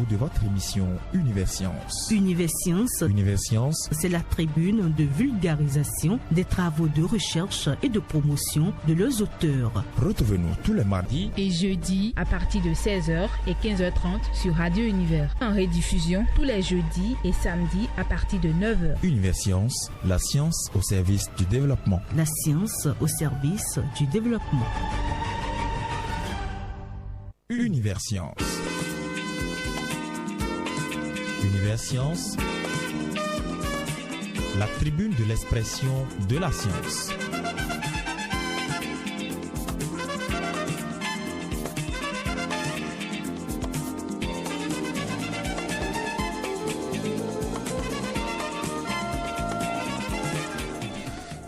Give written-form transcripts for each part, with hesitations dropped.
de votre émission Universcience. Universcience, c'est la tribune de vulgarisation des travaux de recherche et de promotion de leurs auteurs. Retrouvez-nous tous les mardis et jeudis à partir de 16h et 15h30 sur Radio Univers. En rediffusion tous les jeudis et samedis à partir de 9h. Universcience, la science au service du développement. La science au service du développement. Universcience. Universcience, la tribune de l'expression de la science.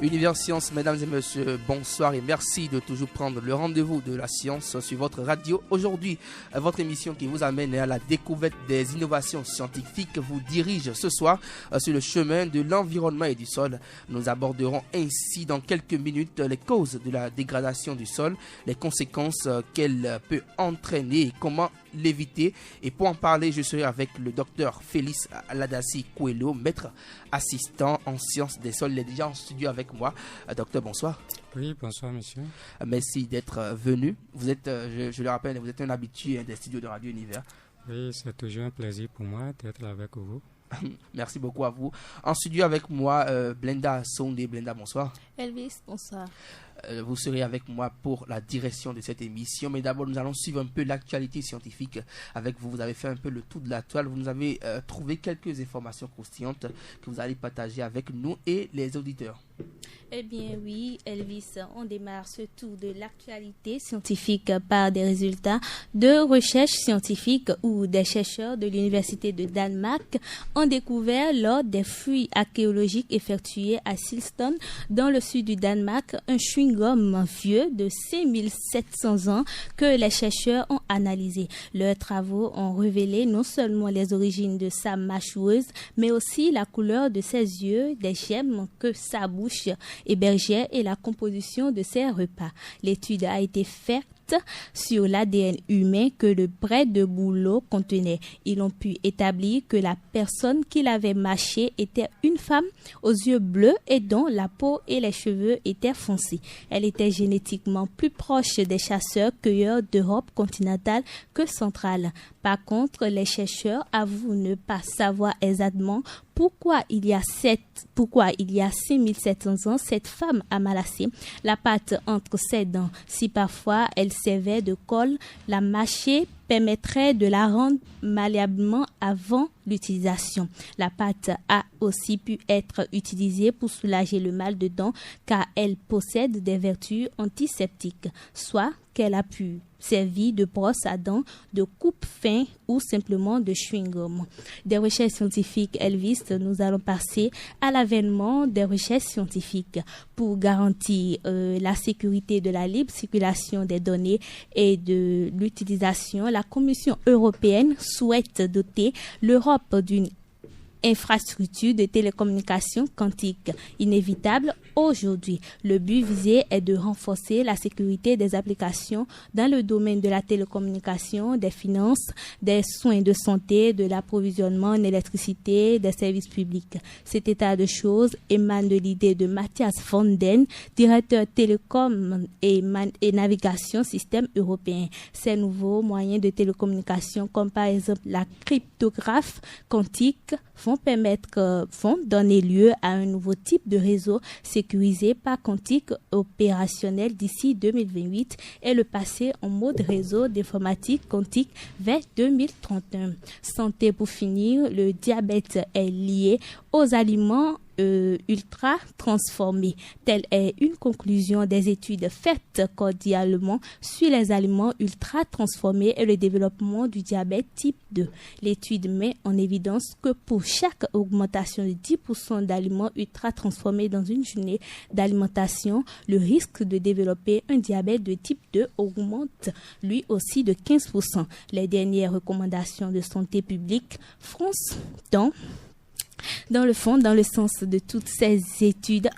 Universcience, mesdames et messieurs, bonsoir et merci de toujours prendre le rendez-vous de la science sur votre radio. Aujourd'hui, votre émission qui vous amène à la découverte des innovations scientifiques vous dirige ce soir sur le chemin de l'environnement et du sol. Nous aborderons ainsi dans quelques minutes les causes de la dégradation du sol, les conséquences qu'elle peut entraîner et comment l'éviter. Et pour en parler, je serai avec le docteur Félix Ladassi Coelho, maître assistant en sciences des sols. Il est déjà en studio avec moi. Docteur, bonsoir. Oui, bonsoir monsieur. Merci d'être venu. Vous êtes, je le rappelle, vous êtes un habitué des studios de Radio Univers. Oui, c'est toujours un plaisir pour moi d'être là avec vous. Merci beaucoup à vous. En studio avec moi, Blenda Sondé. Blenda, bonsoir. Elvis, bonsoir. Vous serez avec moi pour la direction de cette émission. Mais d'abord, nous allons suivre un peu l'actualité scientifique avec vous. Vous avez fait un peu le tour de la toile. Vous nous avez trouvé quelques informations croustillantes que vous allez partager avec nous et les auditeurs. Eh bien oui, Elvis, on démarre ce tour de l'actualité scientifique par des résultats de recherche scientifique où des chercheurs de l'Université de Danemark ont découvert lors des fouilles archéologiques effectuées à Silston dans le sud du Danemark un chewing-gum vieux de 5700 ans que les chercheurs ont analysé. Leurs travaux ont révélé non seulement les origines de sa mâchoire, mais aussi la couleur de ses yeux, des gemmes que sa bouche hébergeait et la composition de ses repas. L'étude a été faite sur l'ADN humain que le bret de bouleau contenait. Ils ont pu établir que la personne qui l'avait mâché était une femme aux yeux bleus et dont la peau et les cheveux étaient foncés. Elle était génétiquement plus proche des chasseurs-cueilleurs d'Europe continentale que centrale. Par contre, les chercheurs avouent ne pas savoir exactement pourquoi il y a 5700 ans, cette femme a malassé la pâte entre ses dents. Si parfois elle servait de colle, la mâcher permettrait de la rendre malléablement avant l'utilisation. La pâte a aussi pu être utilisée pour soulager le mal de dents car elle possède des vertus antiseptiques, soit qu'elle a pu servir de brosse à dents, de coupe-fin ou simplement de chewing-gum. Des recherches scientifiques, Elvis, nous allons passer à l'avènement des recherches scientifiques pour garantir la sécurité de la libre circulation des données et de l'utilisation. La Commission européenne souhaite doter l'Europe d'une infrastructure de télécommunications quantiques inévitable aujourd'hui. Le but visé est de renforcer la sécurité des applications dans le domaine de la télécommunication, des finances, des soins de santé, de l'approvisionnement en électricité, des services publics. Cet état de choses émane de l'idée de Matthias von Den, directeur télécom et navigation système européen. Ces nouveaux moyens de télécommunication, comme par exemple la cryptographe quantique, vont donner lieu à un nouveau type de réseau sécurisé par quantique opérationnel d'ici 2028 et le passer en mode réseau d'informatique quantique vers 2031. Santé pour finir, le diabète est lié aux aliments ultra transformés. Telle est une conclusion des études faites cordialement sur les aliments ultra transformés et le développement du diabète type 2. L'étude met en évidence que pour chaque augmentation de 10% d'aliments ultra transformés dans une journée d'alimentation, le risque de développer un diabète de type 2 augmente lui aussi de 15%. Les dernières recommandations de santé publique France dans Dans le fond, dans le sens de toutes ces études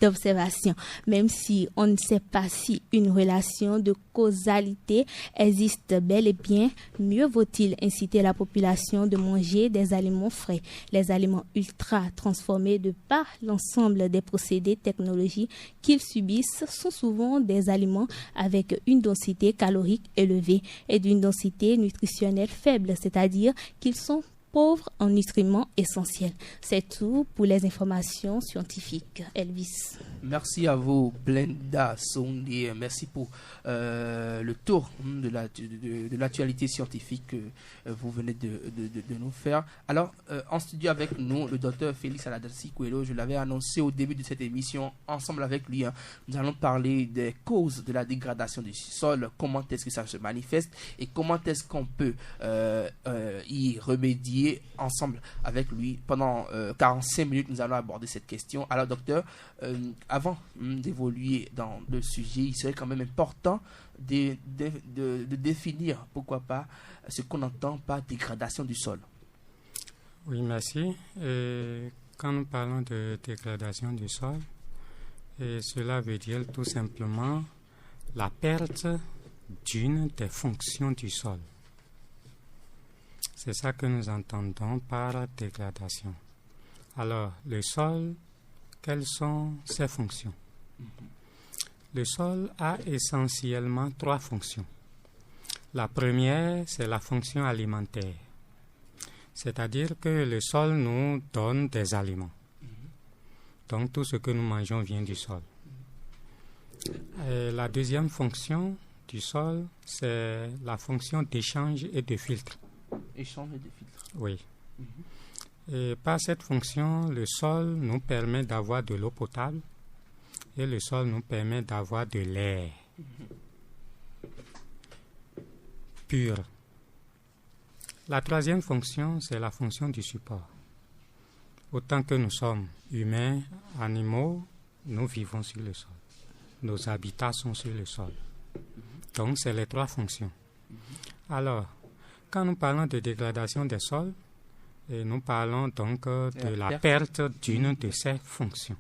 d'observation, même si on ne sait pas si une relation de causalité existe bel et bien, mieux vaut-il inciter la population de manger des aliments frais. Les aliments ultra transformés de par l'ensemble des procédés technologiques qu'ils subissent sont souvent des aliments avec une densité calorique élevée et d'une densité nutritionnelle faible, c'est-à-dire qu'ils sont pauvres en nutriments essentiels. C'est tout pour les informations scientifiques. Elvis. Merci à vous, Blenda Sondi. Merci pour le tour de l'actualité scientifique que vous venez de nous faire. Alors, en studio avec nous, le docteur Félix Aladassi Coelho, je l'avais annoncé au début de cette émission, ensemble avec lui, nous allons parler des causes de la dégradation du sol, comment est-ce que ça se manifeste et comment est-ce qu'on peut y remédier ensemble avec lui. Pendant 45 minutes, nous allons aborder cette question. Alors, docteur, avant d'évoluer dans le sujet, il serait quand même important de définir, pourquoi pas, ce qu'on entend par dégradation du sol. Oui, merci. Quand nous parlons de dégradation du sol, cela veut dire tout simplement la perte d'une des fonctions du sol. C'est ça que nous entendons par dégradation. Alors, le sol, quelles sont ses fonctions? Le sol a essentiellement 3 fonctions. La première, c'est la fonction alimentaire. C'est-à-dire que le sol nous donne des aliments. Donc, tout ce que nous mangeons vient du sol. Et la deuxième fonction du sol, c'est la fonction d'échange et de filtre. Échange et de filtre. Oui. Et par cette fonction, le sol nous permet d'avoir de l'eau potable et le sol nous permet d'avoir de l'air pur. La troisième fonction, c'est la fonction du support. Autant que nous sommes humains, animaux, nous vivons sur le sol. Nos habitats sont sur le sol. Donc, c'est les 3 fonctions. Alors, quand nous parlons de dégradation des sols, nous parlons donc de la perte d'une de ces fonctions.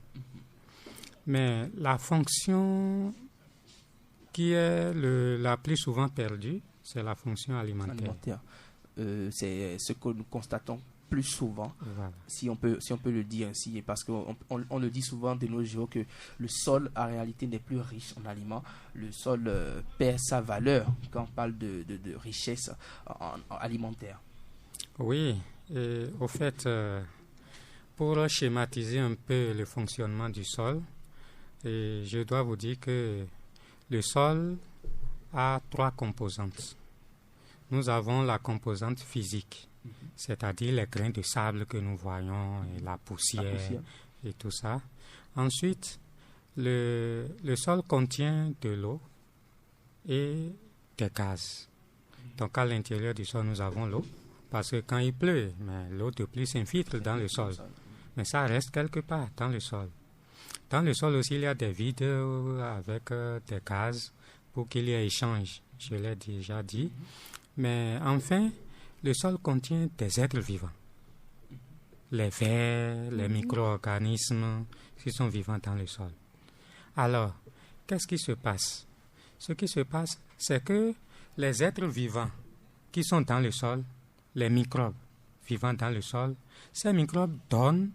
Mais la fonction qui est la plus souvent perdue, c'est la fonction alimentaire. C'est ce que nous constatons plus souvent, voilà. si on peut le dire ainsi, parce qu'on le dit souvent de nos jours que le sol en réalité n'est plus riche en aliments. Le sol perd sa valeur quand on parle de richesse alimentaire. Oui, et au fait, pour schématiser un peu le fonctionnement du sol, je dois vous dire que le sol a 3 composantes. Nous avons la composante physique, c'est-à-dire les grains de sable que nous voyons, et la poussière et tout ça. Ensuite, le sol contient de l'eau et des gaz. Donc à l'intérieur du sol, nous avons l'eau, parce que quand il pleut, l'eau de pluie s'infiltre dans le sol. Mais ça reste quelque part dans le sol. Dans le sol aussi, il y a des vides avec des gaz pour qu'il y ait échange, je l'ai déjà dit. Mais enfin, le sol contient des êtres vivants. Les vers, les micro-organismes qui sont vivants dans le sol. Alors, qu'est-ce qui se passe? Ce qui se passe, c'est que les êtres vivants qui sont dans le sol, les microbes vivant dans le sol, ces microbes donnent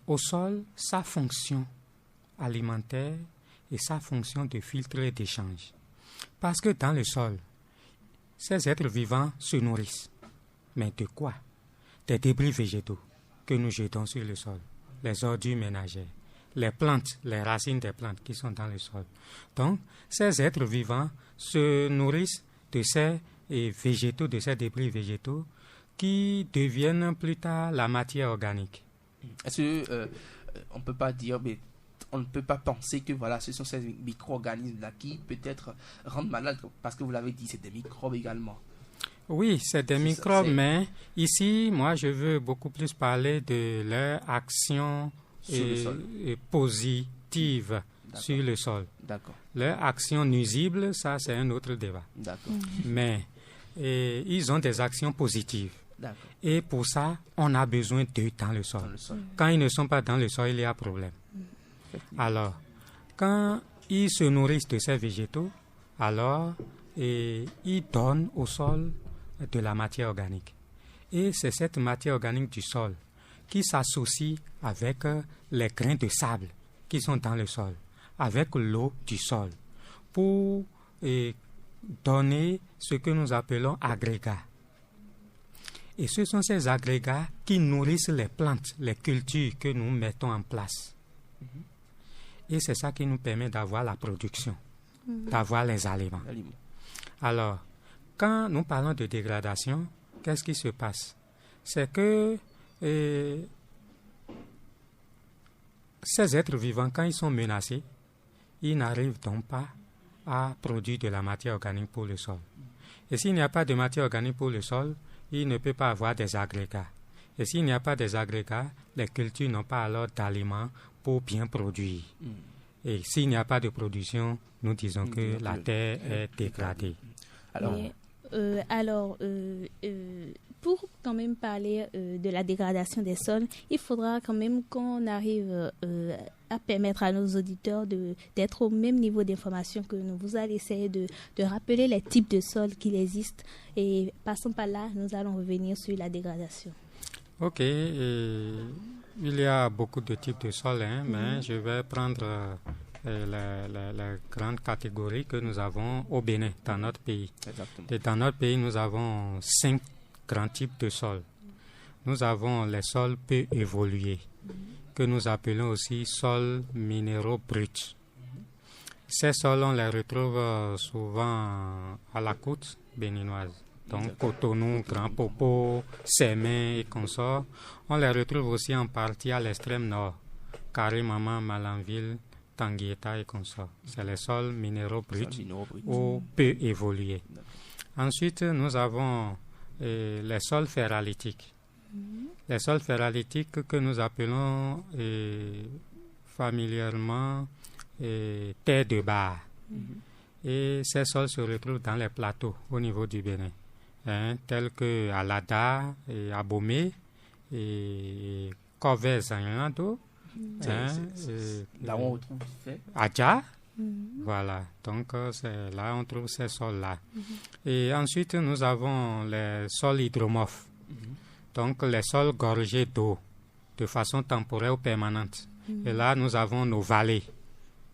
au sol sa fonction alimentaire et sa fonction de filtre et d'échange. Parce que dans le sol, ces êtres vivants se nourrissent. Mais de quoi? Des débris végétaux que nous jetons sur le sol, les ordures ménagères, les plantes, les racines des plantes qui sont dans le sol. Donc, ces êtres vivants se nourrissent de ces végétaux, de ces débris végétaux qui deviennent plus tard la matière organique. Est-ce qu'on ne peut pas dire, mais on ne peut pas penser que voilà, ce sont ces micro-organismes-là qui peut-être rendent malade, parce que vous l'avez dit, c'est des microbes également. Oui, c'est des microbes, mais ici, moi, je veux beaucoup plus parler de leur action positive sur le sol. D'accord. Leur action nuisible, ça, c'est un autre débat. D'accord. Mais ils ont des actions positives. D'accord. Et pour ça, on a besoin d'eux dans le sol. Quand ils ne sont pas dans le sol, il y a problème. Alors, quand ils se nourrissent de ces végétaux, alors ils donnent au sol de la matière organique. Et c'est cette matière organique du sol qui s'associe avec les grains de sable qui sont dans le sol, avec l'eau du sol, pour donner ce que nous appelons agrégats. Et ce sont ces agrégats qui nourrissent les plantes, les cultures que nous mettons en place. Et c'est ça qui nous permet d'avoir la production, d'avoir les aliments. Alors, quand nous parlons de dégradation, qu'est-ce qui se passe? C'est que ces êtres vivants, quand ils sont menacés, ils n'arrivent donc pas à produire de la matière organique pour le sol. Et s'il n'y a pas de matière organique pour le sol, il ne peut pas avoir des agrégats. Et s'il n'y a pas des agrégats, les cultures n'ont pas alors d'aliments pour bien produire. Et s'il n'y a pas de production, nous disons que la terre est dégradée. Pour quand même parler de la dégradation des sols, il faudra quand même qu'on arrive à permettre à nos auditeurs d'être au même niveau d'information que nous. Vous allez essayer de rappeler les types de sols qui existent et passons par là, nous allons revenir sur la dégradation. Ok, il y a beaucoup de types de sols, mais je vais prendre la grande catégorie que nous avons au Bénin, dans notre pays. Exactement. Et dans notre pays, nous avons 5 grands types de sols. Nous avons les sols peu évolués, que nous appelons aussi sols minéraux bruts. Ces sols, on les retrouve souvent à la côte béninoise. Donc Cotonou, Grand Popo, Sémé et consorts. On les retrouve aussi en partie à l'extrême nord, Carré-Maman, Malanville, Tanguieta et consorts. C'est les sols minéraux bruts ou peu évolués. Ensuite, nous avons les sols ferralitiques. Les sols ferralitiques que nous appelons familièrement terre de bar. Et ces sols se retrouvent dans les plateaux au niveau du Bénin, tels que Alada, Abomey, et Corvée-Zagnado, là où on retrouve Adja. Voilà, donc c'est là on trouve ces sols-là. Et ensuite, nous avons les sols hydromorphes, donc les sols gorgés d'eau de façon temporaire ou permanente. Et là, nous avons nos vallées,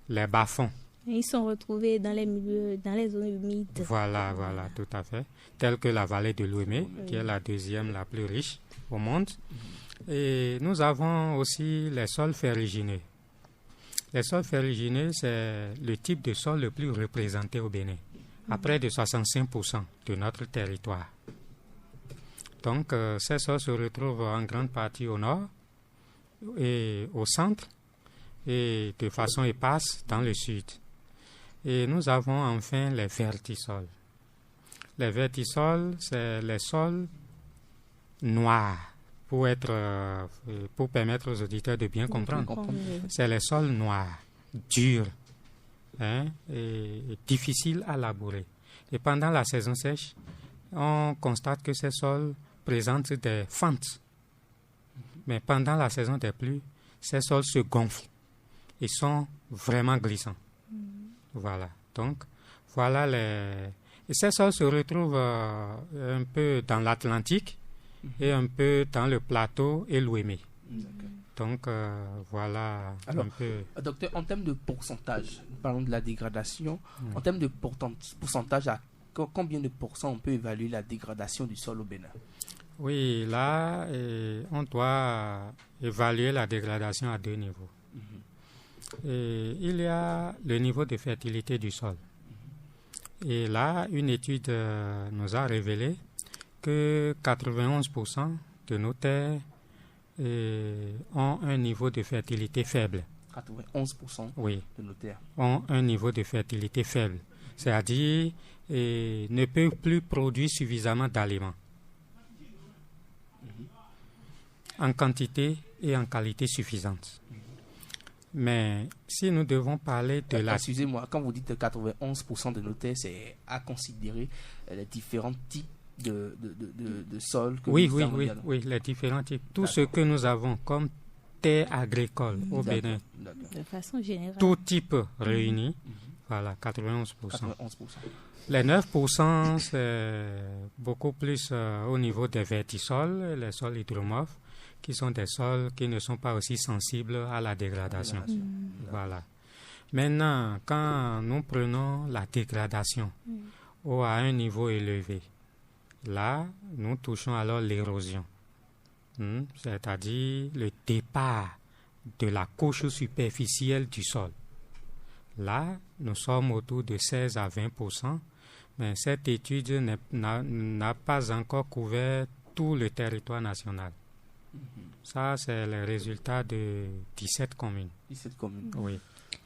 les bas-fonds. Ils sont retrouvés dans les milieux, dans les zones humides. Voilà, tout à fait. Telle que la vallée de l'Ouémé, qui est la deuxième la plus riche au monde. Et nous avons aussi les sols ferrugineux. Les sols ferrugineux, c'est le type de sol le plus représenté au Bénin, à près de 65% de notre territoire. Donc, ces sols se retrouvent en grande partie au nord et au centre et de façon éparse dans le sud. Et nous avons enfin les vertisols. Les vertisols, c'est les sols noirs. Pour permettre aux auditeurs de bien comprendre. C'est les sols noirs, durs, et difficiles à labourer. Et pendant la saison sèche, on constate que ces sols présentent des fentes. Mais pendant la saison des pluies, ces sols se gonflent et sont vraiment glissants. Voilà. Donc, voilà Et ces sols se retrouvent un peu dans l'Atlantique et un peu dans le plateau et l'Ouémé. Donc, voilà. Alors, un peu. Docteur, en termes de pourcentage, nous parlons de la dégradation, en termes de pourcentage, à combien de pourcents on peut évaluer la dégradation du sol au Bénin? Oui, là, on doit évaluer la dégradation à 2 niveaux. Et il y a le niveau de fertilité du sol. Et là, une étude nous a révélé que 91% de nos terres ont un niveau de fertilité faible. 91% de nos terres ont un niveau de fertilité faible, c'est-à-dire ne peuvent plus produire suffisamment d'aliments en quantité et en qualité suffisante. Mais si nous devons parler de la... Excusez-moi, quand vous dites 91% de nos terres, c'est à considérer les différents types de sol que oui, nous avons également. Oui, les différents types. Tout ce que nous avons comme terre agricole au Bénin, De façon générale. tout type réuni, voilà, 91%. 91%. Les 9%, c'est beaucoup plus au niveau des vertisols, les sols hydromorphes, qui sont des sols qui ne sont pas aussi sensibles à la dégradation. Voilà. Maintenant, quand nous prenons la dégradation à un niveau élevé, là, nous touchons alors l'érosion, c'est-à-dire le départ de la couche superficielle du sol. Là, nous sommes autour de 16 à 20%, mais cette étude n'a pas encore couvert tout le territoire national. Ça, c'est le résultat de 17 communes. 17 communes. Oui.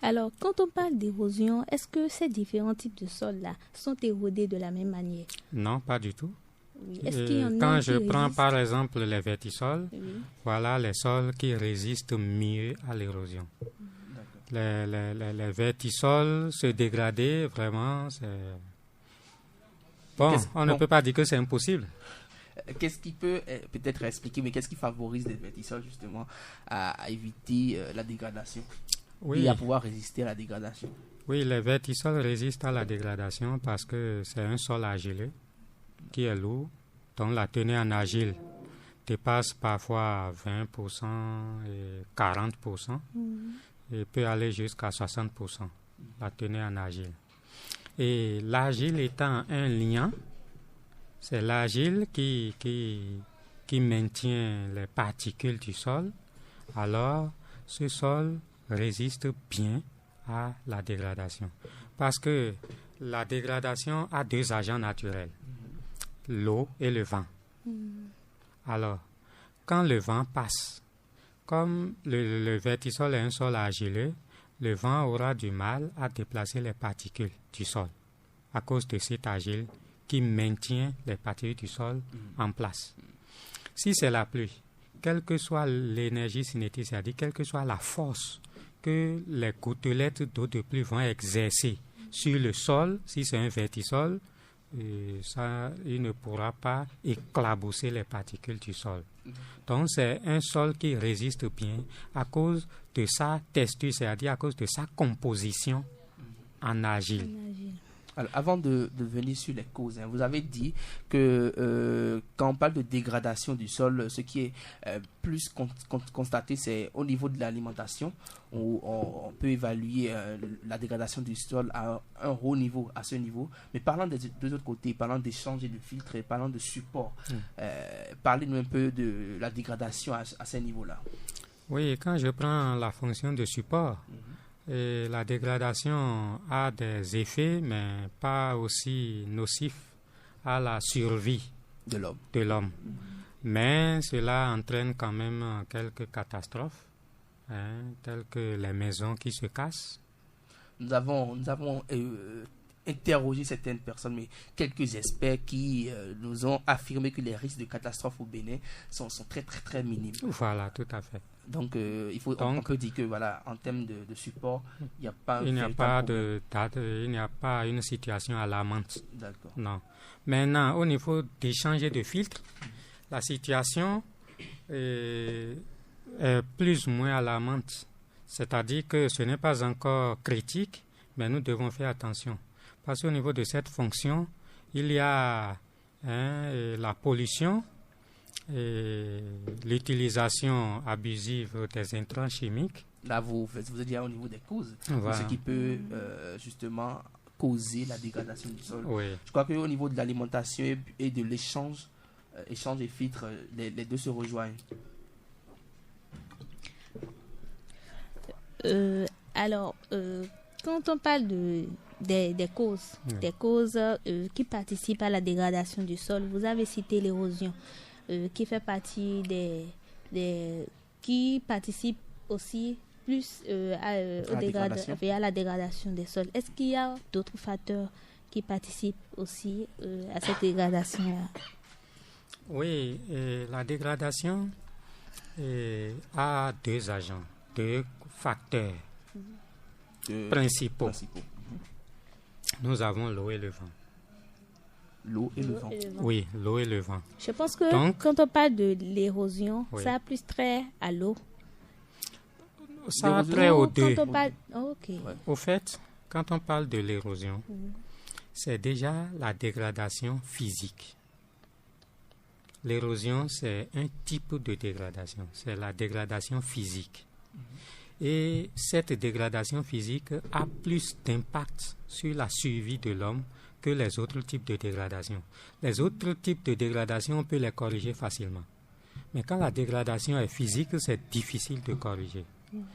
Alors, quand on parle d'érosion, est-ce que ces différents types de sols-là sont érodés de la même manière? Non, pas du tout. Oui. Est-ce qu'il y en a Quand qui je prends résistent? par exemple les vertisols, Oui. voilà les sols qui résistent mieux à l'érosion. Les vertisols se dégrader, vraiment, c'est... Bon, on ne peut pas dire que c'est impossible. Qu'est-ce qui peut peut-être expliquer, mais qu'est-ce qui favorise les vertisols justement à éviter la dégradation et à pouvoir résister à la dégradation? Oui, les vertisols résistent à la dégradation parce que c'est un sol argileux qui est lourd, dont la tenue en argile dépasse parfois 20% et 40%, et peut aller jusqu'à 60%, la tenue en argile. Et l'argile étant un liant, c'est l'argile qui maintient les particules du sol, alors ce sol résiste bien à la dégradation. Parce que la dégradation a deux agents naturels, l'eau et le vent. Alors, quand le vent passe, comme le vertisol est un sol argileux, le vent aura du mal à déplacer les particules du sol à cause de cet argile qui maintient les particules du sol en place. Si c'est la pluie, quelle que soit l'énergie cinétique, c'est-à-dire quelle que soit la force que les gouttelettes d'eau de pluie vont exercer sur le sol, si c'est un vertisol, il ne pourra pas éclabousser les particules du sol. Donc c'est un sol qui résiste bien à cause de sa texture, c'est-à-dire à cause de sa composition en argile. Alors, avant de venir sur les causes, vous avez dit que quand on parle de dégradation du sol, ce qui est plus constaté, c'est au niveau de l'alimentation, où on peut évaluer la dégradation du sol à un haut niveau, à ce niveau. Mais parlant des deux autres côtés, parlant d'échange et de filtres, et parlant de support, parlez-nous un peu de la dégradation à ces niveaux-là. Oui, quand je prends la fonction de support, et la dégradation a des effets, mais pas aussi nocifs à la survie de l'homme. Mais cela entraîne quand même quelques catastrophes, telles que les maisons qui se cassent. Nous avons interrogé certaines personnes, mais quelques experts qui nous ont affirmé que les risques de catastrophes au Bénin sont très très très minimes. Voilà, tout à fait. Donc, on peut dire que voilà, en termes de support, il n'y a pas il n'y a pas une situation alarmante. D'accord. Non. Maintenant, au niveau d'échange de filtres, la situation est plus ou moins alarmante. C'est-à-dire que ce n'est pas encore critique, mais nous devons faire attention. Parce qu'au niveau de cette fonction, il y a la pollution, et l'utilisation abusive des intrants chimiques. Là, vous êtes déjà au niveau des causes, voilà. Ce qui peut justement causer la dégradation du sol. Oui. Je crois qu'au niveau de l'alimentation et de l'échange, échange et filtre, les deux se rejoignent. Alors, quand on parle des causes, des causes qui participent à la dégradation du sol, vous avez cité l'érosion. Qui fait partie qui participe aussi plus à la dégradation des sols. Est-ce qu'il y a d'autres facteurs qui participent aussi à cette dégradation-là? Oui, la dégradation a deux agents, deux facteurs principaux. Nous avons l'eau et le vent. L'eau et le vent. Oui, l'eau et le vent. Je pense que quand on parle de l'érosion, ça a plus trait à l'eau. Ça a trait aux deux. Quand on parle... Au fait, quand on parle de l'érosion, c'est déjà la dégradation physique. L'érosion, c'est un type de dégradation. C'est la dégradation physique. Et cette dégradation physique a plus d'impact sur la survie de l'homme que les autres types de dégradation. Les autres types de dégradation, on peut les corriger facilement. Mais quand la dégradation est physique, c'est difficile de corriger.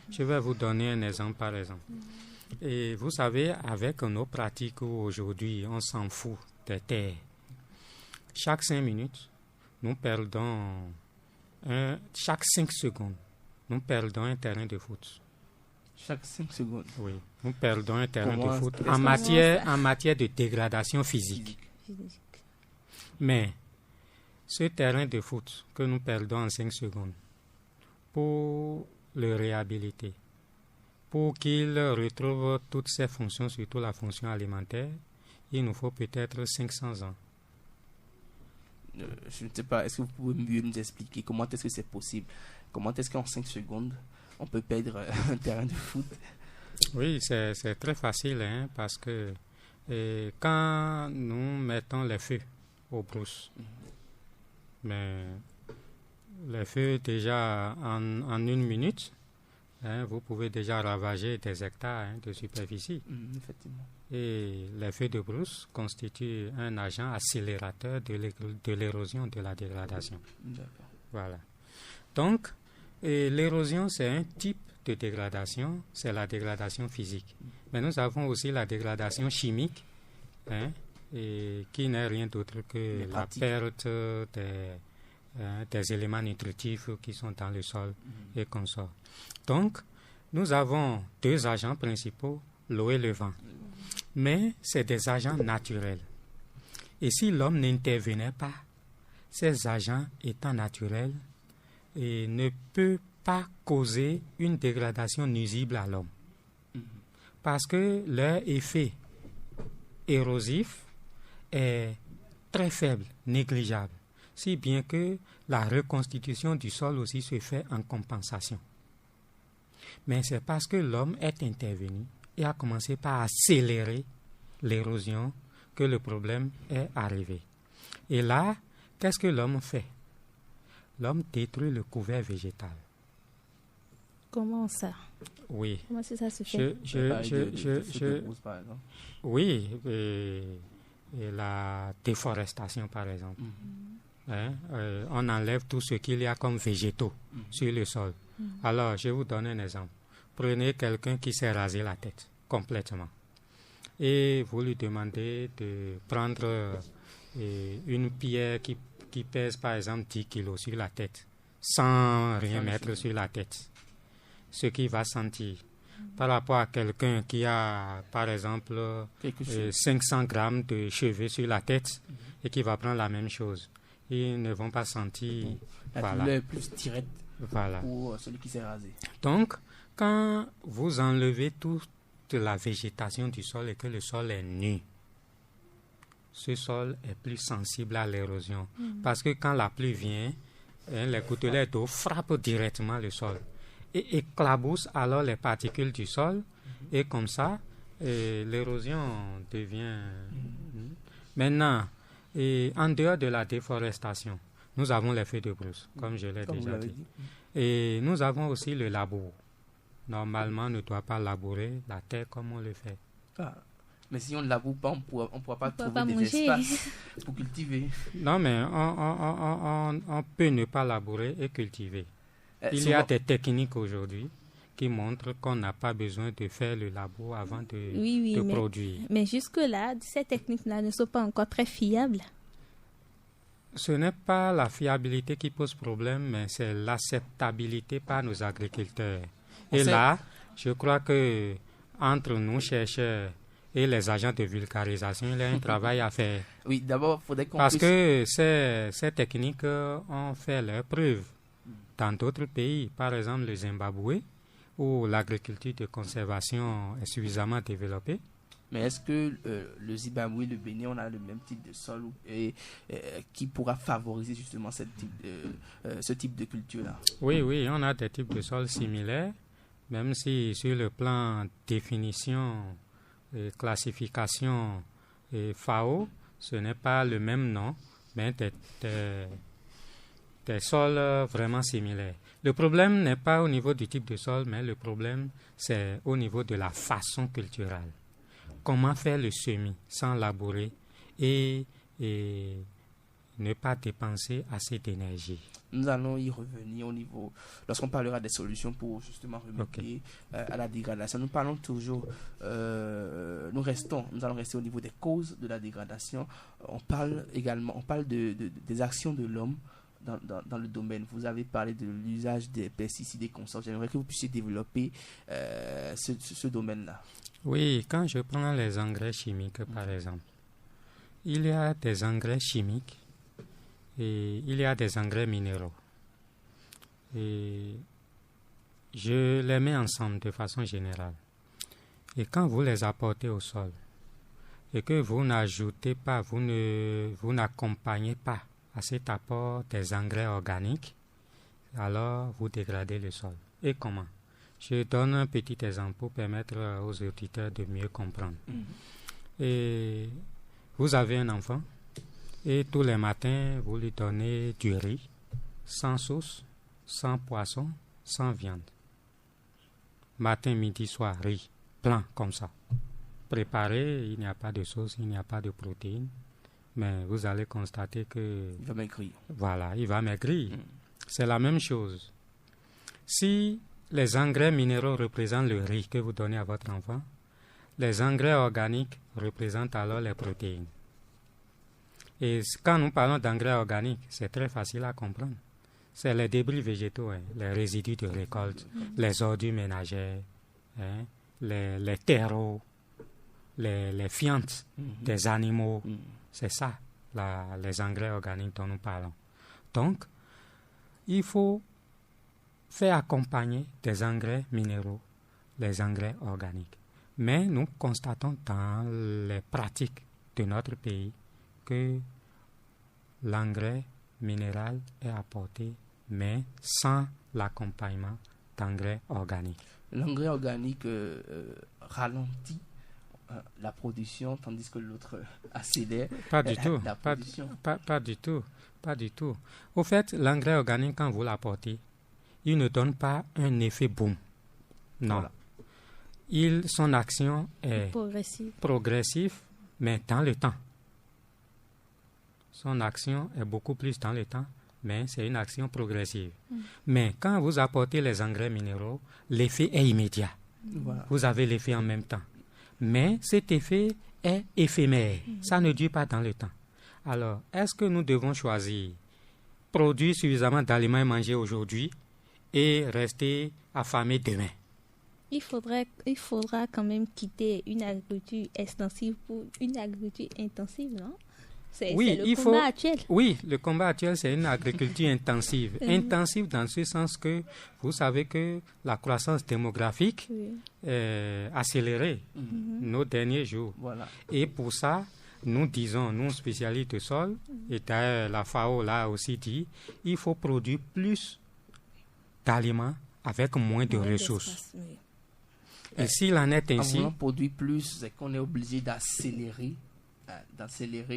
Je vais vous donner un exemple par exemple. Et vous savez, avec nos pratiques aujourd'hui, on s'en fout des terres. Chaque 5 minutes, nous perdons, chaque 5 secondes, nous perdons un terrain de foot. Chaque 5 secondes. Oui, nous perdons un terrain de foot en matière de dégradation physique. Mais ce terrain de foot que nous perdons en 5 secondes, pour le réhabiliter, pour qu'il retrouve toutes ses fonctions, surtout la fonction alimentaire, il nous faut peut-être 500 ans. Je ne sais pas, est-ce que vous pouvez mieux nous expliquer comment est-ce que c'est possible? Comment est-ce qu'en 5 secondes, on peut perdre un terrain de foot? Oui, c'est très facile, parce que quand nous mettons les feux aux brousses, mais les feux déjà en 1 minute, vous pouvez déjà ravager des hectares de superficie. Effectivement. Et les feux de brousse constituent un agent accélérateur de l'érosion, de la dégradation. D'accord. Voilà. Donc, l'érosion, c'est un type de dégradation, c'est la dégradation physique. Mais nous avons aussi la dégradation chimique, et qui n'est rien d'autre que la perte des éléments nutritifs qui sont dans le sol et consorts. Donc, nous avons 2 agents principaux, l'eau et le vent. Mais c'est des agents naturels. Et si l'homme n'intervenait pas, ces agents étant naturels, ne peuvent pas causer une dégradation nuisible à l'homme. Parce que leur effet érosif est très faible, négligeable. Si bien que la reconstitution du sol aussi se fait en compensation. Mais c'est parce que l'homme est intervenu et a commencé par accélérer l'érosion que le problème est arrivé. Et là, qu'est-ce que l'homme fait? L'homme détruit le couvert végétal. Comment ça? Oui. Comment ça se fait? Oui, et la déforestation par exemple. On enlève tout ce qu'il y a comme végétaux sur le sol. Alors, je vous donne un exemple. Prenez quelqu'un qui s'est rasé la tête complètement et vous lui demandez de prendre une pierre qui pèse par exemple 10 kilos sur la tête sans rien mettre sur la tête. Ce qu'il va sentir par rapport à quelqu'un qui a par exemple 500 grammes de cheveux sur la tête et qui va prendre la même chose. Ils ne vont pas sentir la douleur plus directe pour celui qui s'est rasé. Donc, quand vous enlevez toute la végétation du sol et que le sol est nu, ce sol est plus sensible à l'érosion. Parce que quand la pluie vient, les gouttelettes d'eau frappent directement le sol et éclaboussent alors les particules du sol. Et comme ça, l'érosion devient... Maintenant, en dehors de la déforestation, nous avons les feux de brousse, comme je l'ai déjà dit. Et nous avons aussi le labour. Normalement, on ne doit pas labourer la terre comme on le fait. Mais si on ne laboure pas, on ne pourra pas trouver des espaces pour cultiver. Non, mais on peut ne pas labourer et cultiver. Il y a des techniques aujourd'hui qui montrent qu'on n'a pas besoin de faire le labour avant de produire. Mais jusque-là, ces techniques-là ne sont pas encore très fiables. Ce n'est pas la fiabilité qui pose problème, mais c'est l'acceptabilité par nos agriculteurs. Et là, je crois que entre nous chercheurs et les agents de vulgarisation, il y a un travail à faire. Oui, d'abord, il faudrait qu'on Parce que ces techniques ont fait leurs preuves dans d'autres pays, par exemple le Zimbabwe, où l'agriculture de conservation est suffisamment développée. Mais est-ce que le Zimbabwe, le Bénin, on a le même type de sol qui pourra favoriser justement ce type de culture-là? Oui, on a des types de sols similaires, même si sur le plan définition, classification et FAO, ce n'est pas le même nom, mais des sols vraiment similaires. Le problème n'est pas au niveau du type de sol, mais le problème, c'est au niveau de la façon culturelle. Comment faire le semis sans labourer et ne pas dépenser assez d'énergie. Nous allons y revenir au niveau, lorsqu'on parlera des solutions pour justement remédier à la dégradation. Nous parlons toujours, nous allons rester au niveau des causes de la dégradation. On parle des actions de l'homme dans le domaine. Vous avez parlé de l'usage des pesticides et consorts. J'aimerais que vous puissiez développer ce domaine-là. Oui, quand je prends les engrais chimiques, par exemple, il y a des engrais chimiques et il y a des engrais minéraux. Et je les mets ensemble de façon générale. Et quand vous les apportez au sol et que vous n'ajoutez pas, vous n'accompagnez pas à cet apport des engrais organiques, alors vous dégradez le sol. Et comment? Je donne un petit exemple pour permettre aux auditeurs de mieux comprendre. Et vous avez un enfant et tous les matins, vous lui donnez du riz, sans sauce, sans poisson, sans viande. Matin, midi, soir, riz, plein comme ça. Préparé, il n'y a pas de sauce, il n'y a pas de protéines, mais vous allez constater que... Il va maigrir. Voilà, il va maigrir. C'est la même chose. Si les engrais minéraux représentent le riz que vous donnez à votre enfant, les engrais organiques représentent alors les protéines. Et quand nous parlons d'engrais organiques, c'est très facile à comprendre. C'est les débris végétaux, les résidus de récolte, les ordures ménagères, les terreaux, les fientes des animaux. C'est ça, les engrais organiques dont nous parlons. Donc, il faut faire accompagner des engrais minéraux, les engrais organiques. Mais nous constatons dans les pratiques de notre pays que l'engrais minéral est apporté, mais sans l'accompagnement d'engrais organiques. L'engrais organique ralentit la production, tandis que l'autre accélère la production. Pas du tout. Au fait, l'engrais organique, quand vous l'apportez, il ne donne pas un effet boom. Non. Voilà. Son action est progressive, mais dans le temps. Son action est beaucoup plus dans le temps, mais c'est une action progressive. Mais quand vous apportez les engrais minéraux, l'effet est immédiat. Voilà. Vous avez l'effet en même temps. Mais cet effet est éphémère. Ça ne dure pas dans le temps. Alors, est-ce que nous devons choisir produire suffisamment d'aliments et manger aujourd'hui et rester affamé demain? Il faudra quand même quitter une agriculture extensive pour une agriculture intensive, non? C'est le combat actuel. Oui, le combat actuel, c'est une agriculture intensive. Intensive dans ce sens que vous savez que la croissance démographique est accélérée nos derniers jours. Voilà. Et pour ça, nous disons, nous spécialistes de sol, et la FAO l'a aussi dit, il faut produire plus d'aliments avec moins de ressources. Et s'il en est ainsi... En produire plus, c'est qu'on est obligé d'accélérer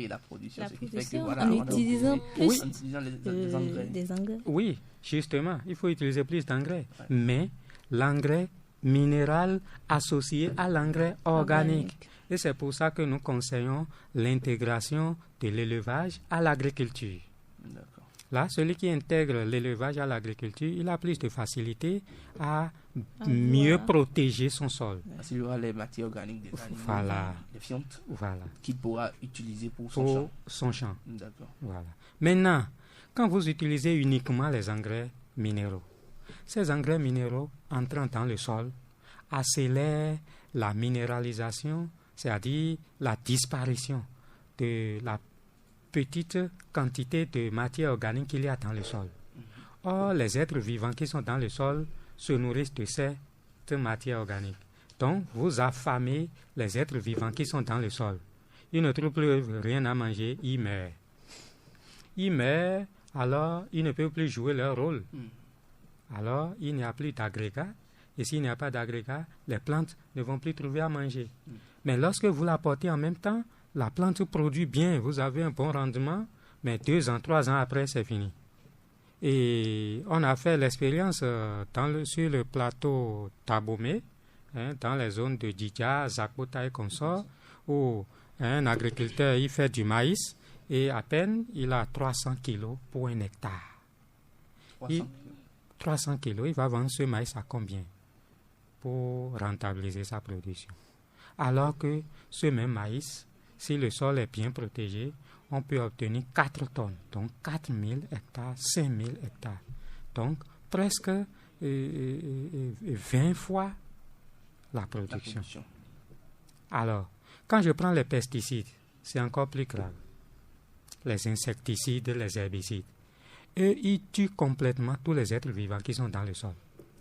la production. Ce qui fait que, voilà, en utilisant plus les engrais. Des engrais. Oui, justement, il faut utiliser plus d'engrais. Ouais. Mais l'engrais minéral associé à l'engrais organique. Et c'est pour ça que nous conseillons l'intégration de l'élevage à l'agriculture. D'accord. Là, celui qui intègre l'élevage à l'agriculture, il a plus de facilité à mieux protéger son sol. Parce qu'il y aura les matières organiques des animaux, les fientes, qu'il pourra utiliser pour son champ. D'accord. Voilà. Maintenant, quand vous utilisez uniquement les engrais minéraux, ces engrais minéraux entrant dans le sol accélèrent la minéralisation, c'est-à-dire la disparition de la petite quantité de matière organique qu'il y a dans le sol. Or, les êtres vivants qui sont dans le sol se nourrissent de cette matière organique. Donc, vous affamez les êtres vivants qui sont dans le sol. Ils ne trouvent plus rien à manger, ils meurent. Ils meurent, alors ils ne peuvent plus jouer leur rôle. Alors, il n'y a plus d'agrégat. Et s'il n'y a pas d'agrégat, les plantes ne vont plus trouver à manger. Mais lorsque vous l'apportez en même temps, la plante produit bien, vous avez un bon rendement, mais 2 ans, 3 ans après, c'est fini. Et on a fait l'expérience sur le plateau Tabomé, dans les zones de Djidja, Zakota et consorts, où un agriculteur il fait du maïs et à peine il a 300 kilos pour 1 hectare. 300 kilos, il va vendre ce maïs à combien pour rentabiliser sa production? Alors que ce même maïs, si le sol est bien protégé, on peut obtenir 4 tonnes, donc 4000 hectares, 5000 hectares. Donc presque 20 fois la production. Alors, quand je prends les pesticides, c'est encore plus grave. Les insecticides, les herbicides. Eux, ils tuent complètement tous les êtres vivants qui sont dans le sol.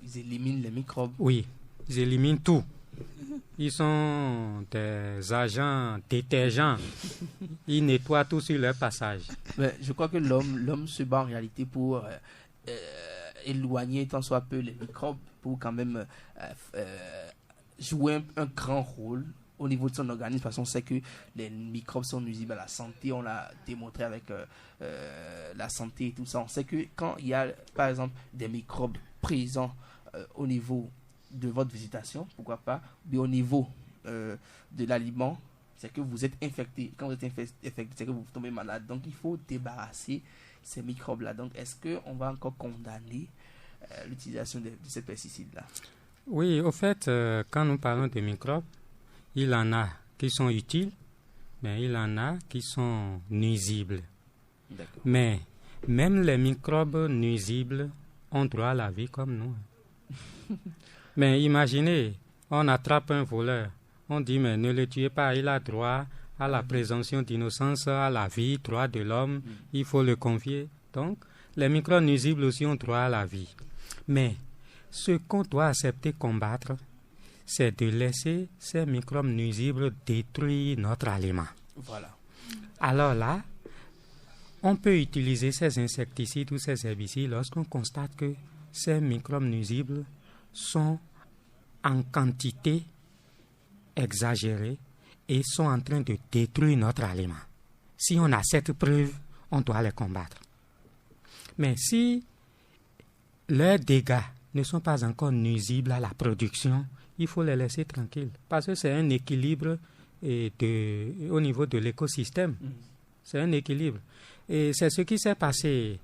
Ils éliminent les microbes. Oui, ils éliminent tout. Ils sont des agents détergents. Ils nettoient tout sur leur passage. Mais je crois que l'homme se bat en réalité pour éloigner tant soit peu les microbes, pour quand même jouer un grand rôle au niveau de son organisme, parce qu'on sait que les microbes sont nuisibles à la santé. On l'a démontré avec la santé et tout ça. On sait que quand il y a, par exemple, des microbes présents au niveau de votre végétation, pourquoi pas, mais au niveau de l'aliment, c'est que vous êtes infecté. Quand vous êtes infecté, c'est que vous tombez malade. Donc, il faut débarrasser ces microbes-là. Donc, est-ce qu'on va encore condamner l'utilisation de ces pesticides-là? Oui, au fait, quand nous parlons de microbes, il en a qui sont utiles, mais il en a qui sont nuisibles. D'accord. Mais même les microbes nuisibles ont droit à la vie comme nous. Mais imaginez, on attrape un voleur, on dit mais ne le tuez pas, il a droit à la présomption d'innocence, à la vie, droit de l'homme, il faut le confier. Donc, les microbes nuisibles aussi ont droit à la vie. Mais ce qu'on doit accepter combattre, c'est de laisser ces microbes nuisibles détruire notre aliment. Voilà. Alors là, on peut utiliser ces insecticides ou ces herbicides lorsqu'on constate que ces microbes nuisibles sont en quantité exagérée et sont en train de détruire notre aliment. Si on a cette preuve, on doit les combattre. Mais si leurs dégâts ne sont pas encore nuisibles à la production, il faut les laisser tranquilles. Parce que c'est un équilibre au niveau de l'écosystème. C'est un équilibre. Et c'est ce qui s'est passé.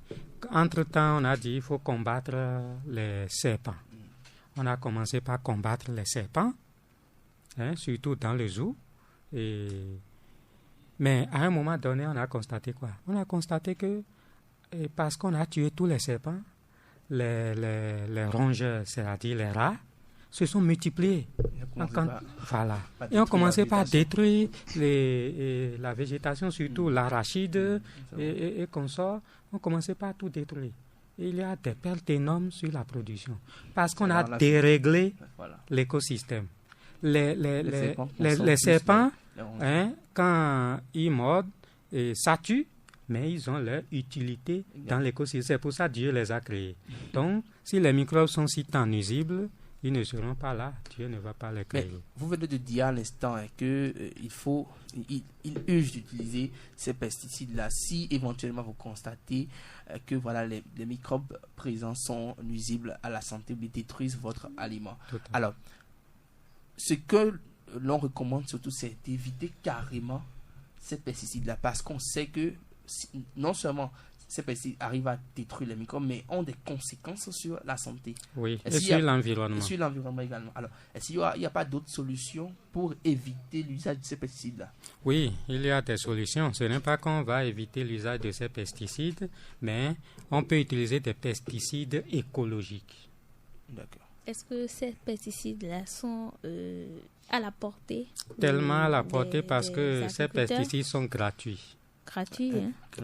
Entre-temps, on a dit qu'il faut combattre les serpents. On a commencé par combattre les serpents, surtout dans le zoo. Mais à un moment donné, on a constaté quoi? On a constaté que parce qu'on a tué tous les serpents, les rongeurs, c'est-à-dire les rats, se sont multipliés. Voilà. Et on commençait par détruire la végétation, surtout l'arachide et consorts. On commençait par tout détruire. Et il y a des pertes énormes sur la production. Parce qu'on a déréglé l'écosystème. Les serpents, quand ils mordent, ça tue, mais ils ont leur utilité dans l'écosystème. C'est pour ça que Dieu les a créés. Donc, si les microbes sont si tant nuisibles, ils ne seront pas là. Dieu ne va pas les créer. Mais vous venez de dire à l'instant qu'il urge d'utiliser ces pesticides-là si éventuellement vous constatez que voilà, les microbes présents sont nuisibles à la santé ou détruisent votre aliment. Alors, ce que l'on recommande surtout, c'est d'éviter carrément ces pesticides-là, parce qu'on sait que non seulement ces pesticides arrivent à détruire les microbes, mais ont des conséquences sur la santé. Oui, et sur l'environnement. Et sur l'environnement également. Alors, est-ce qu'il n'y a pas d'autres solutions pour éviter l'usage de ces pesticides-là? Oui, il y a des solutions. Ce n'est pas qu'on va éviter l'usage de ces pesticides, mais on peut utiliser des pesticides écologiques. D'accord. Est-ce que ces pesticides-là sont à la portée? Tellement à la portée parce que ces pesticides sont gratuits. Gratuit,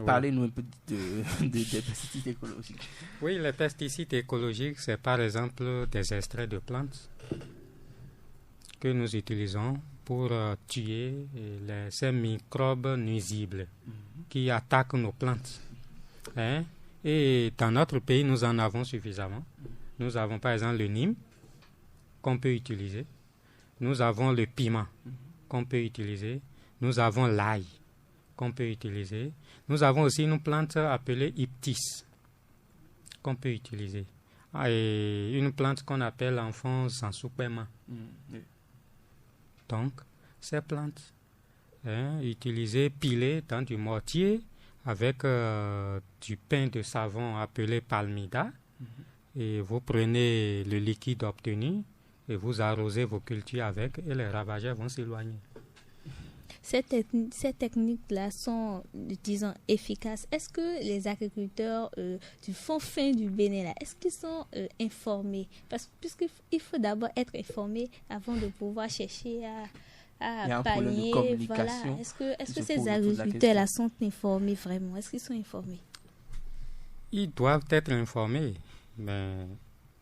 Parlez-nous un peu des pesticides écologiques. Oui, les pesticides écologiques, c'est par exemple des extraits de plantes. que nous utilisons pour tuer ces microbes nuisibles qui attaquent nos plantes. Hein? Et dans notre pays, nous en avons suffisamment. Nous avons par exemple le Nîmes qu'on peut utiliser. Nous avons le piment qu'on peut utiliser. Nous avons l'ail qu'on peut utiliser. Nous avons aussi une plante appelée Iptis qu'on peut utiliser. Et une plante qu'on appelle l'enfant sans soupément. Donc, ces plantes, utilisées, pilées dans du mortier avec du pain de savon appelé palmida. Et vous prenez le liquide obtenu et vous arrosez vos cultures avec et les ravageurs vont s'éloigner. Ces techniques-là sont, disons, efficaces. Est-ce que les agriculteurs du fond fin du Bénin, là, est-ce qu'ils sont informés? Puisqu'il faut d'abord être informé avant de pouvoir chercher à pallier. Voilà. Est-ce que ces agriculteurs-là sont informés vraiment? Est-ce qu'ils sont informés? Ils doivent être informés, mais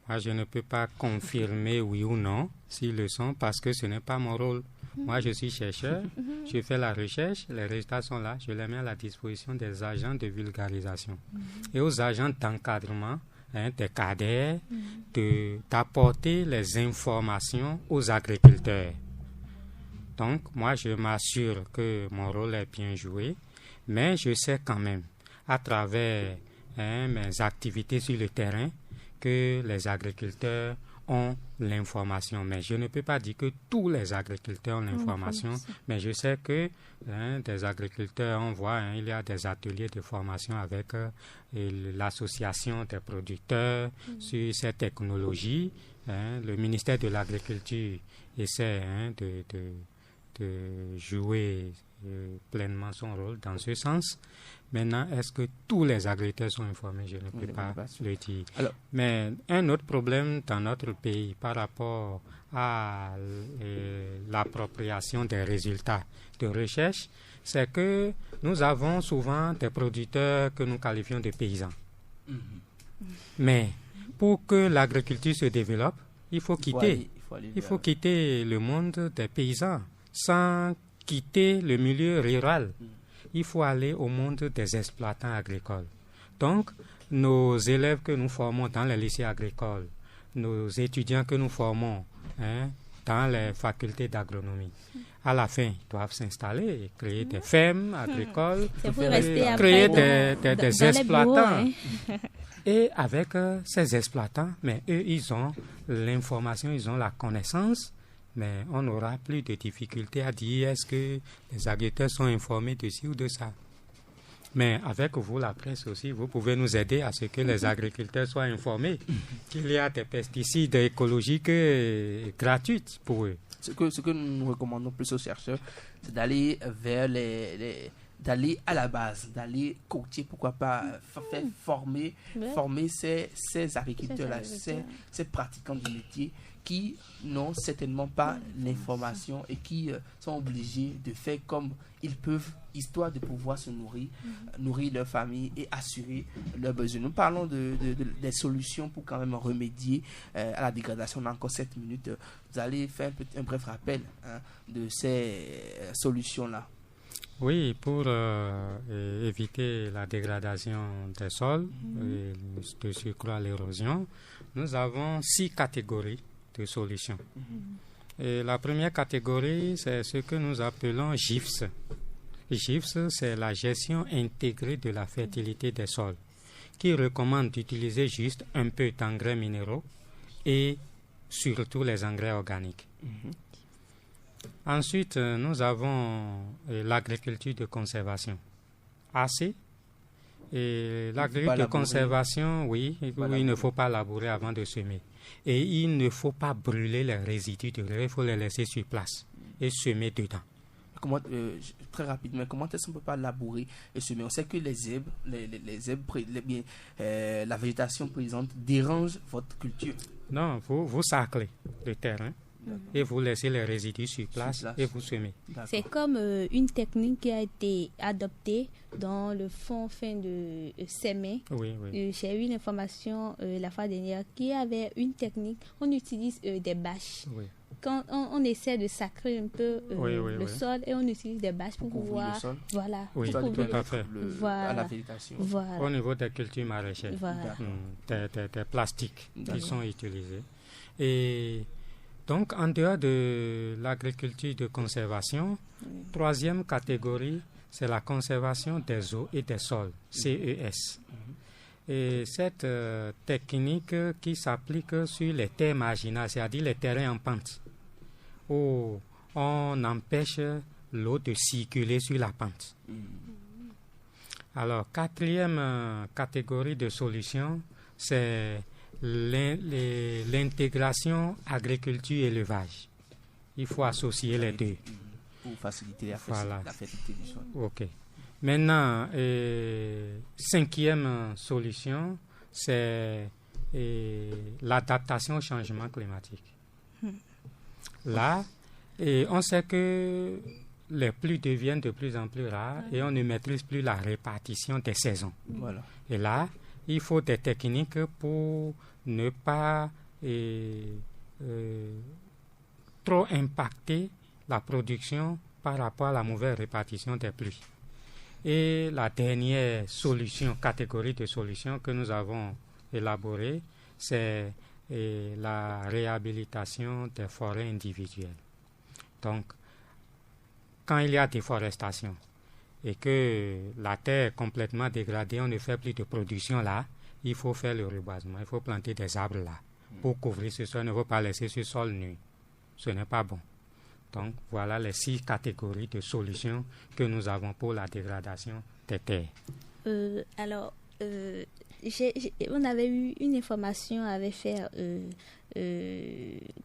moi je ne peux pas confirmer oui ou non s'ils le sont parce que ce n'est pas mon rôle. Moi, je suis chercheur, je fais la recherche, les résultats sont là, je les mets à la disposition des agents de vulgarisation et aux agents d'encadrement, des cadres, d'apporter les informations aux agriculteurs. Donc, moi, je m'assure que mon rôle est bien joué, mais je sais quand même, à travers mes activités sur le terrain, que les agriculteurs ont l'information. Mais je ne peux pas dire que tous les agriculteurs ont l'information, mais je sais que des agriculteurs, on voit, il y a des ateliers de formation avec l'association des producteurs sur ces technologies. Le ministère de l'Agriculture essaie de jouer pleinement son rôle dans ce sens. Maintenant, est-ce que tous les agriculteurs sont informés? Je ne peux pas le dire. Alors, mais un autre problème dans notre pays par rapport à l'appropriation des résultats de recherche, c'est que nous avons souvent des producteurs que nous qualifions de paysans. Mais pour que l'agriculture se développe, il faut quitter le monde des paysans sans quitter le milieu rural. Il faut aller au monde des exploitants agricoles. Donc, nos élèves que nous formons dans les lycées agricoles, nos étudiants que nous formons dans les facultés d'agronomie, à la fin, ils doivent s'installer, créer des fermes agricoles, créer des exploitants. Et avec ces exploitants, mais eux, ils ont l'information, ils ont la connaissance, mais on n'aura plus de difficultés à dire est-ce que les agriculteurs sont informés de ci ou de ça. Mais avec vous, la presse aussi, vous pouvez nous aider à ce que les agriculteurs soient informés qu'il y a des pesticides écologiques gratuits pour eux. Ce que nous recommandons plus aux chercheurs, c'est d'aller vers d'aller à la base, d'aller coacher, pourquoi pas faire former ces agriculteurs-là, ces pratiquants du métier qui n'ont certainement pas l'information et qui sont obligés de faire comme ils peuvent, histoire de pouvoir se nourrir leur famille et assurer leurs besoins. Nous parlons des solutions pour quand même remédier à la dégradation. On a encore 7 minutes. Vous allez faire un bref rappel de ces solutions-là. Oui, pour éviter la dégradation des sols, de surcroît l'érosion, nous avons 6 catégories de solutions. Et la première catégorie, c'est ce que nous appelons GIFS. GIFS, c'est la gestion intégrée de la fertilité des sols, qui recommande d'utiliser juste un peu d'engrais minéraux et surtout les engrais organiques. Ensuite, nous avons l'agriculture de conservation. AC. Et l'agriculture de conservation, il ne faut pas labourer avant de semer. Et il ne faut pas brûler les résidus de l'air, il faut les laisser sur place et semer dedans. Très rapidement, comment est-ce qu'on ne peut pas labourer et semer? On sait que les herbes, la végétation présente dérange votre culture. Non, vous saclez le terrain et vous laissez les résidus sur place et vous semez. C'est comme une technique qui a été adoptée dans le fond fin de semer. Oui. J'ai eu une information la fois dernière qui avait une technique. On utilise des bâches. quand on essaie de sacrer un peu le sol et on utilise des bâches pour pouvoir... le sol. Voilà. Oui, tout à fait. Voilà. À la végétation. Voilà. Au niveau des cultures maraîchères, des plastiques qui sont utilisés. Et donc, en dehors de l'agriculture de conservation, troisième catégorie, c'est la conservation des eaux et des sols, CES. Et cette technique qui s'applique sur les terres marginales, c'est-à-dire les terrains en pente, où on empêche l'eau de circuler sur la pente. Alors, quatrième catégorie de solutions, c'est l'intégration agriculture-élevage. Il faut associer les deux. Pour faciliter la fertilité du sol. OK. Maintenant, cinquième solution, c'est l'adaptation au changement climatique. Là, on sait que les pluies deviennent de plus en plus rares et on ne maîtrise plus la répartition des saisons. Voilà. Et là, il faut des techniques pour ne pas trop impacter la production par rapport à la mauvaise répartition des pluies. Et la dernière catégorie de solutions que nous avons élaborée, c'est la réhabilitation des forêts individuelles. Donc, quand il y a déforestation et que la terre est complètement dégradée, on ne fait plus de production là, il faut faire le reboisement, il faut planter des arbres là pour couvrir ce sol, il ne faut pas laisser ce sol nu. Ce n'est pas bon. Donc, voilà les 6 catégories de solutions que nous avons pour la dégradation des terres. On avait eu une information, on avait fait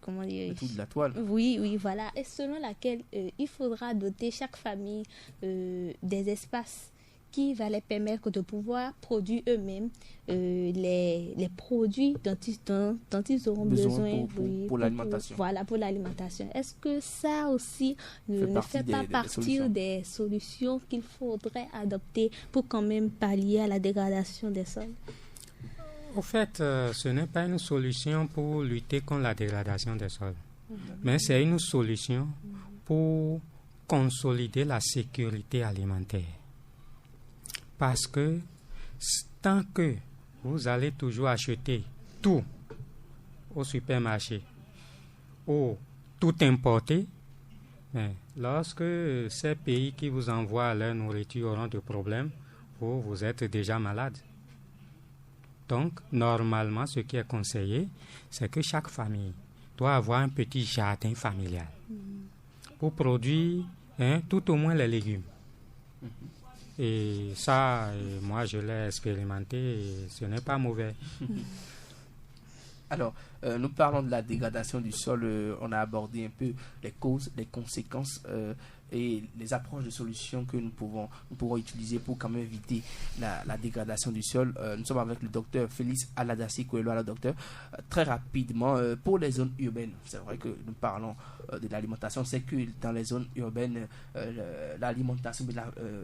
comment dire, le tour de la toile. Oui, voilà. Et selon laquelle il faudra doter chaque famille des espaces qui va les permettre de pouvoir produire eux-mêmes les produits dont ils auront besoin pour l'alimentation. Voilà, pour l'alimentation. Est-ce que ça aussi ne fait pas partie des solutions qu'il faudrait adopter pour quand même pallier à la dégradation des sols? Au fait, ce n'est pas une solution pour lutter contre la dégradation des sols, mais c'est une solution pour consolider la sécurité alimentaire. Parce que tant que vous allez toujours acheter tout au supermarché ou tout importer, lorsque ces pays qui vous envoient leur nourriture auront des problèmes, vous êtes déjà malade. Donc, normalement, ce qui est conseillé, c'est que chaque famille doit avoir un petit jardin familial pour produire tout au moins les légumes. Et ça, moi, je l'ai expérimenté et ce n'est pas mauvais. Alors, nous parlons de la dégradation du sol. On a abordé un peu les causes, les conséquences et les approches de solutions que nous pourrons utiliser pour quand même éviter la dégradation du sol. Nous sommes avec le docteur Félix Aladassi Coelho. Alors, docteur, très rapidement, pour les zones urbaines, c'est vrai que nous parlons de l'alimentation. C'est que dans les zones urbaines, l'alimentation,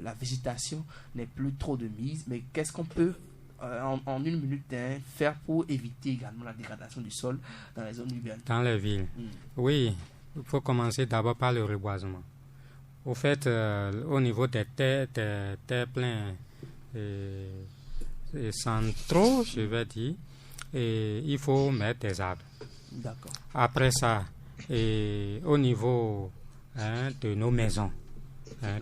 la végétation n'est plus trop de mise. Mais qu'est-ce qu'on peut en une minute faire pour éviter également la dégradation du sol dans les zones urbaines? Dans les villes. Oui, il faut commencer d'abord par le reboisement. Au fait, au niveau des terres pleines et centraux, je vais dire, il faut mettre des arbres. D'accord. Après ça, au niveau de nos maisons,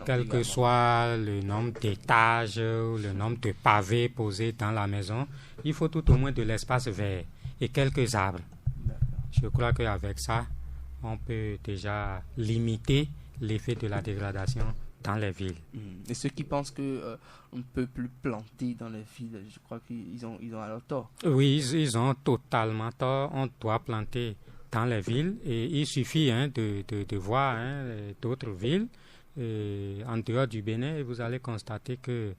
quel que soit le nombre d'étages ou le nombre de pavés posés dans la maison, il faut tout au moins de l'espace vert et quelques arbres. Je crois qu'avec ça, on peut déjà limiter l'effet de la dégradation dans les villes. Et ceux qui pensent qu'on ne peut plus planter dans les villes, je crois qu'ils ont alors tort. Oui, ils ont totalement tort. On doit planter dans les villes et il suffit de voir d'autres villes en dehors du Bénin et vous allez constater que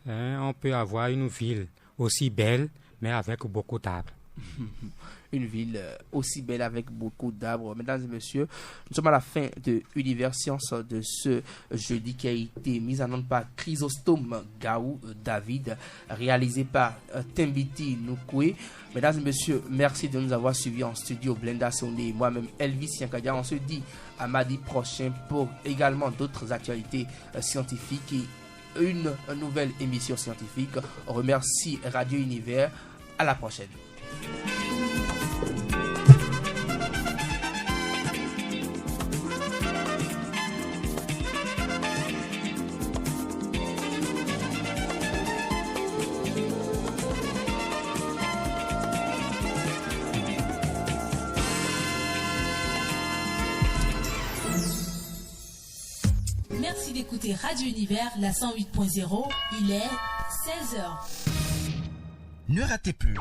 on peut avoir une ville aussi belle mais avec beaucoup d'arbres. Une ville aussi belle avec beaucoup d'arbres. Mesdames et messieurs, nous sommes à la fin de Univers Science de ce jeudi qui a été mis en onde par Chrysostome Gaou David, réalisé par Tembiti Noukoué. Mesdames et messieurs, merci de nous avoir suivis en studio. Blenda Sondé et moi-même Elvis Yankadia. On se dit à mardi prochain pour également d'autres actualités scientifiques et une nouvelle émission scientifique. On remercie Radio Univers. À la prochaine. Merci d'écouter Radio Univers, la 108.0. Il est 16h. Ne ratez plus.